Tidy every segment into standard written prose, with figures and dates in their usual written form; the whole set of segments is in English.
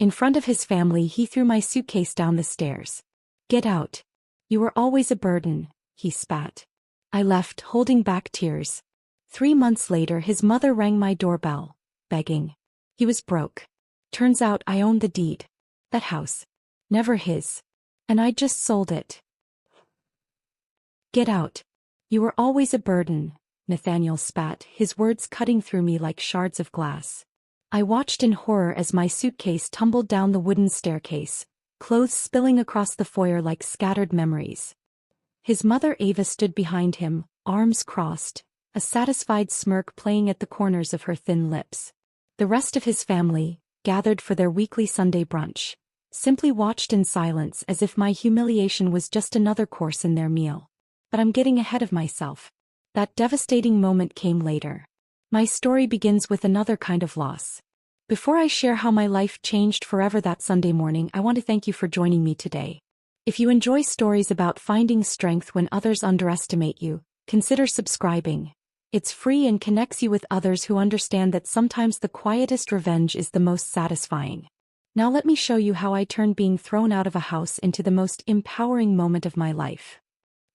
In front of his family, he threw my suitcase down the stairs. "Get out. You were always a burden," he spat. I left, holding back tears. 3 months later, his mother rang my doorbell, begging. He was broke. Turns out I owned the deed. That house. Never his. And I just sold it. "Get out. You were always a burden," Nathaniel spat, his words cutting through me like shards of glass. I watched in horror as my suitcase tumbled down the wooden staircase, clothes spilling across the foyer like scattered memories. His mother Ava stood behind him, arms crossed, a satisfied smirk playing at the corners of her thin lips. The rest of his family, gathered for their weekly Sunday brunch, simply watched in silence as if my humiliation was just another course in their meal. But I'm getting ahead of myself. That devastating moment came later. My story begins with another kind of loss. Before I share how my life changed forever that Sunday morning, I want to thank you for joining me today. If you enjoy stories about finding strength when others underestimate you, consider subscribing. It's free and connects you with others who understand that sometimes the quietest revenge is the most satisfying. Now let me show you how I turned being thrown out of a house into the most empowering moment of my life.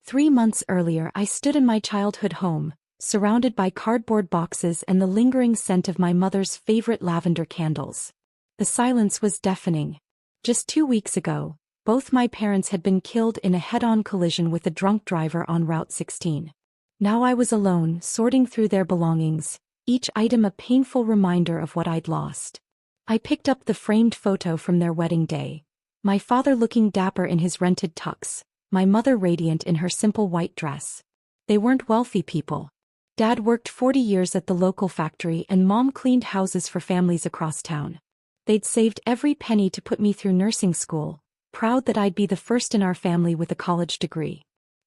3 months earlier, I stood in my childhood home, surrounded by cardboard boxes and the lingering scent of my mother's favorite lavender candles. The silence was deafening. Just 2 weeks ago, both my parents had been killed in a head-on collision with a drunk driver on Route 16. Now I was alone, sorting through their belongings, each item a painful reminder of what I'd lost. I picked up the framed photo from their wedding day. My father looking dapper in his rented tux, my mother radiant in her simple white dress. They weren't wealthy people. Dad worked 40 years at the local factory and Mom cleaned houses for families across town. They'd saved every penny to put me through nursing school, proud that I'd be the first in our family with a college degree.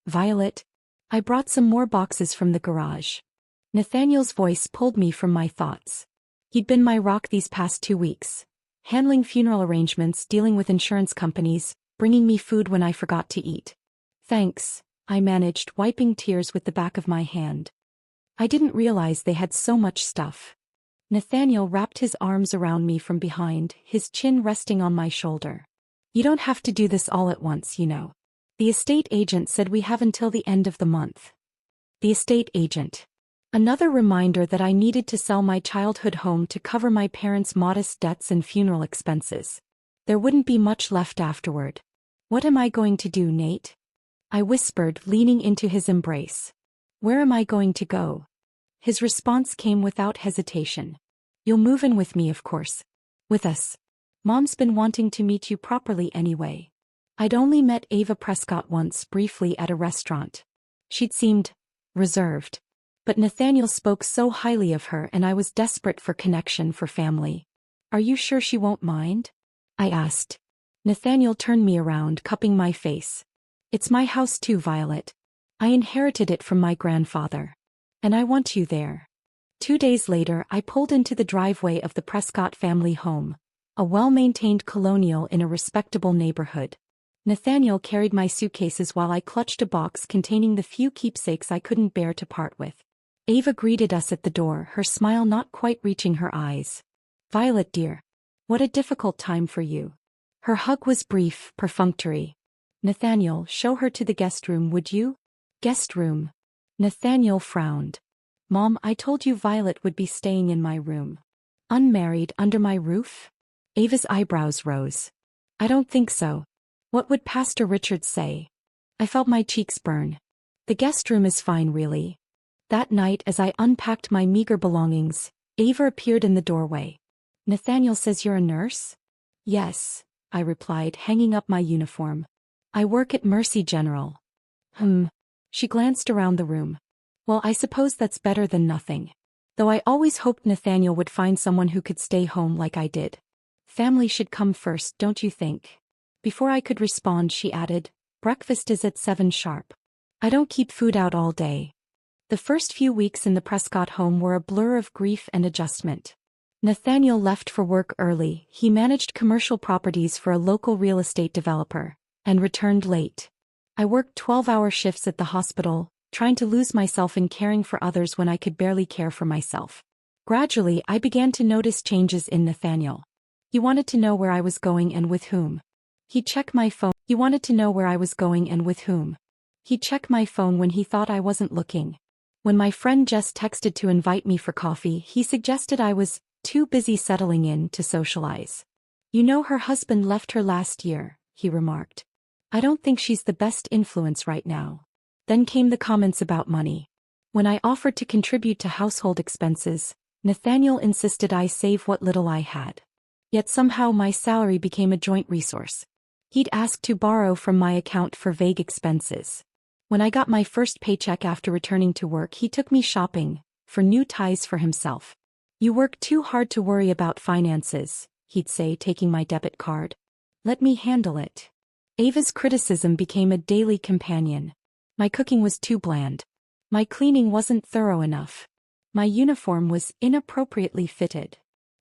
"Violet." I brought some more boxes from the garage. Nathaniel's voice pulled me from my thoughts. He'd been my rock these past 2 weeks, handling funeral arrangements, dealing with insurance companies, bringing me food when I forgot to eat. "Thanks," I managed, wiping tears with the back of my hand. I didn't realize they had so much stuff. Nathaniel wrapped his arms around me from behind, his chin resting on my shoulder. "You don't have to do this all at once, you know. The estate agent said we have until the end of the month." The estate agent. Another reminder that I needed to sell my childhood home to cover my parents' modest debts and funeral expenses. There wouldn't be much left afterward. "What am I going to do, Nate?" I whispered, leaning into his embrace. "Where am I going to go?" His response came without hesitation. "You'll move in with me, of course. With us. Mom's been wanting to meet you properly anyway." I'd only met Ava Prescott once, briefly at a restaurant. She'd seemed reserved. But Nathaniel spoke so highly of her and I was desperate for connection, for family. "Are you sure she won't mind?" I asked. Nathaniel turned me around, cupping my face. "It's my house too, Violet. I inherited it from my grandfather. And I want you there." 2 days later, I pulled into the driveway of the Prescott family home, a well-maintained colonial in a respectable neighborhood. Nathaniel carried my suitcases while I clutched a box containing the few keepsakes I couldn't bear to part with. Ava greeted us at the door, her smile not quite reaching her eyes. "Violet dear. What a difficult time for you." Her hug was brief, perfunctory. "Nathaniel, show her to the guest room, would you?" "Guest room?" Nathaniel frowned. "Mom, I told you Violet would be staying in my room." "Unmarried, under my roof?" Ava's eyebrows rose. "I don't think so. What would Pastor Richard say?" I felt my cheeks burn. "The guest room is fine, really." That night, as I unpacked my meager belongings, Ava appeared in the doorway. "Nathaniel says you're a nurse?" "Yes," I replied, hanging up my uniform. "I work at Mercy General." She glanced around the room. "Well, I suppose that's better than nothing. Though I always hoped Nathaniel would find someone who could stay home like I did. Family should come first, don't you think?" Before I could respond, she added, "Breakfast is at 7 sharp. I don't keep food out all day." The first few weeks in the Prescott home were a blur of grief and adjustment. Nathaniel left for work early. He managed commercial properties for a local real estate developer, and returned late. I worked 12-hour shifts at the hospital, trying to lose myself in caring for others when I could barely care for myself. Gradually, I began to notice changes in Nathaniel. He wanted to know where I was going and with whom. He'd check my phone. He wanted to know where I was going and with whom. He'd check my phone when he thought I wasn't looking. When my friend Jess texted to invite me for coffee, he suggested I was too busy settling in to socialize. You know, her husband left her last year, he remarked. I don't think she's the best influence right now. Then came the comments about money. When I offered to contribute to household expenses, Nathaniel insisted I save what little I had. Yet somehow my salary became a joint resource. He'd ask to borrow from my account for vague expenses. When I got my first paycheck after returning to work, he took me shopping for new ties for himself. You work too hard to worry about finances, he'd say, taking my debit card. Let me handle it. Ava's criticism became a daily companion. My cooking was too bland. My cleaning wasn't thorough enough. My uniform was inappropriately fitted.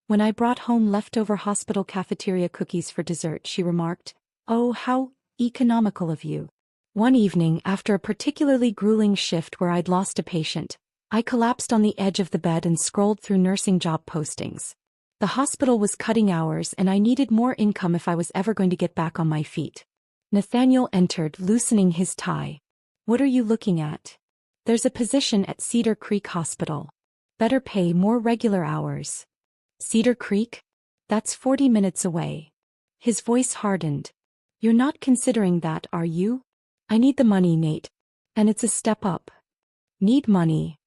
When I brought home leftover hospital cafeteria cookies for dessert, she remarked, "Oh, how economical of you." One evening, after a particularly grueling shift where I'd lost a patient, I collapsed on the edge of the bed and scrolled through nursing job postings. The hospital was cutting hours and I needed more income if I was ever going to get back on my feet. Nathaniel entered, loosening his tie. "What are you looking at?" "There's a position at Cedar Creek Hospital. Better pay, more regular hours." "Cedar Creek? That's 40 minutes away." His voice hardened. "You're not considering that, are you?" "I need the money, Nate. And it's a step up." "Need money?"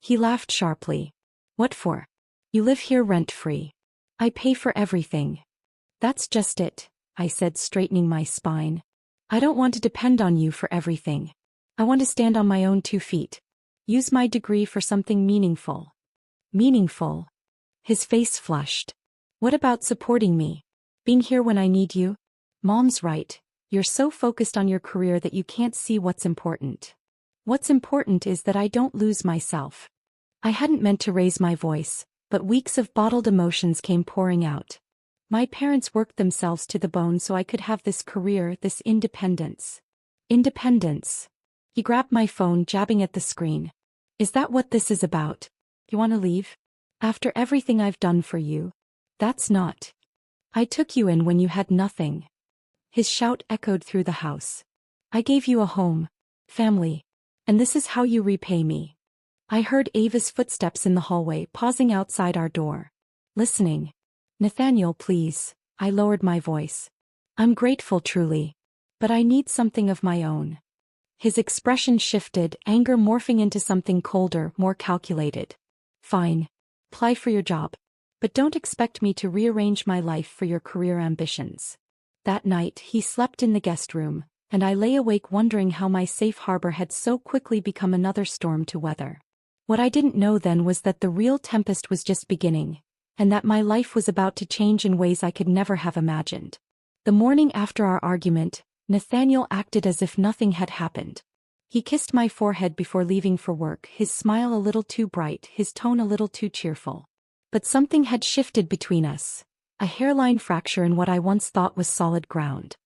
He laughed sharply. "What for? You live here rent-free. I pay for everything." "That's just it," I said, straightening my spine. "I don't want to depend on you for everything. I want to stand on my own 2 feet. Use my degree for something meaningful." "Meaningful?" His face flushed. "What about supporting me? Being here when I need you?" "Mom's right. You're so focused on your career that you can't see what's important. What's important is that I don't lose myself." I hadn't meant to raise my voice, but weeks of bottled emotions came pouring out. My parents worked themselves to the bone so I could have this career, this independence. Independence. He grabbed my phone, jabbing at the screen. "Is that what this is about? You want to leave? After everything I've done for you?" "That's not. I took you in when you had nothing." His shout echoed through the house. "I gave you a home, family, and this is how you repay me." I heard Ava's footsteps in the hallway, pausing outside our door. Listening. "Nathaniel, please." I lowered my voice. "I'm grateful, truly. But I need something of my own." His expression shifted, anger morphing into something colder, more calculated. "Fine. Apply for your job. But don't expect me to rearrange my life for your career ambitions." That night, he slept in the guest room, and I lay awake wondering how my safe harbor had so quickly become another storm to weather. What I didn't know then was that the real tempest was just beginning, and that my life was about to change in ways I could never have imagined. The morning after our argument, Nathaniel acted as if nothing had happened. He kissed my forehead before leaving for work, his smile a little too bright, his tone a little too cheerful. But something had shifted between us, a hairline fracture in what I once thought was solid ground.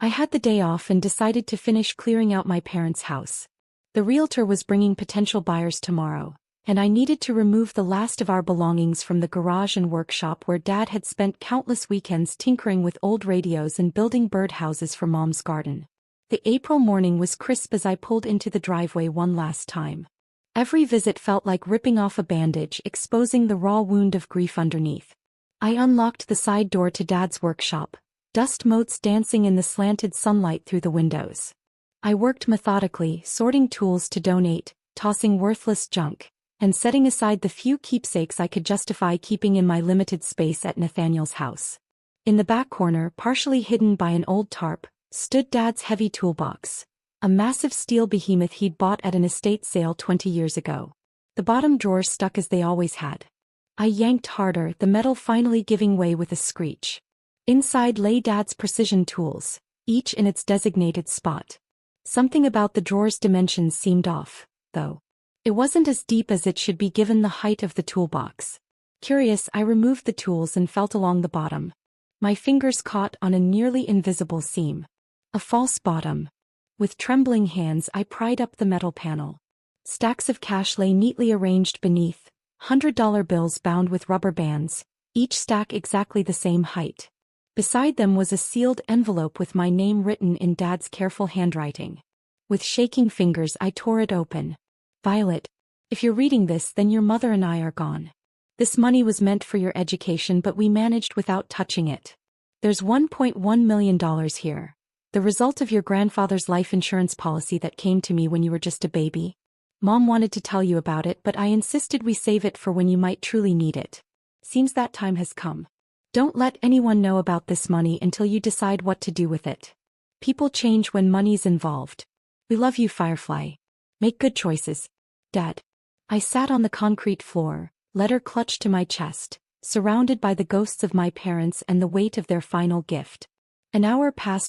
I had the day off and decided to finish clearing out my parents' house. The realtor was bringing potential buyers tomorrow, and I needed to remove the last of our belongings from the garage and workshop where Dad had spent countless weekends tinkering with old radios and building birdhouses for Mom's garden. The April morning was crisp as I pulled into the driveway one last time. Every visit felt like ripping off a bandage, exposing the raw wound of grief underneath. I unlocked the side door to Dad's workshop, dust motes dancing in the slanted sunlight through the windows. I worked methodically, sorting tools to donate, tossing worthless junk, and setting aside the few keepsakes I could justify keeping in my limited space at Nathaniel's house. In the back corner, partially hidden by an old tarp, stood Dad's heavy toolbox, a massive steel behemoth he'd bought at an estate sale 20 years ago. The bottom drawers stuck as they always had. I yanked harder, the metal finally giving way with a screech. Inside lay Dad's precision tools, each in its designated spot. Something about the drawer's dimensions seemed off, though. It wasn't as deep as it should be given the height of the toolbox. Curious, I removed the tools and felt along the bottom. My fingers caught on a nearly invisible seam. A false bottom. With trembling hands I pried up the metal panel. Stacks of cash lay neatly arranged beneath, $100 bills bound with rubber bands, each stack exactly the same height. Beside them was a sealed envelope with my name written in Dad's careful handwriting. With shaking fingers I tore it open. Violet, if you're reading this, then your mother and I are gone. This money was meant for your education, but we managed without touching it. There's $1.1 million here. The result of your grandfather's life insurance policy that came to me when you were just a baby. Mom wanted to tell you about it, but I insisted we save it for when you might truly need it. Seems that time has come. Don't let anyone know about this money until you decide what to do with it. People change when money's involved. We love you, Firefly. Make good choices. Dad. I sat on the concrete floor, letter clutched to my chest, surrounded by the ghosts of my parents and the weight of their final gift. An hour passed.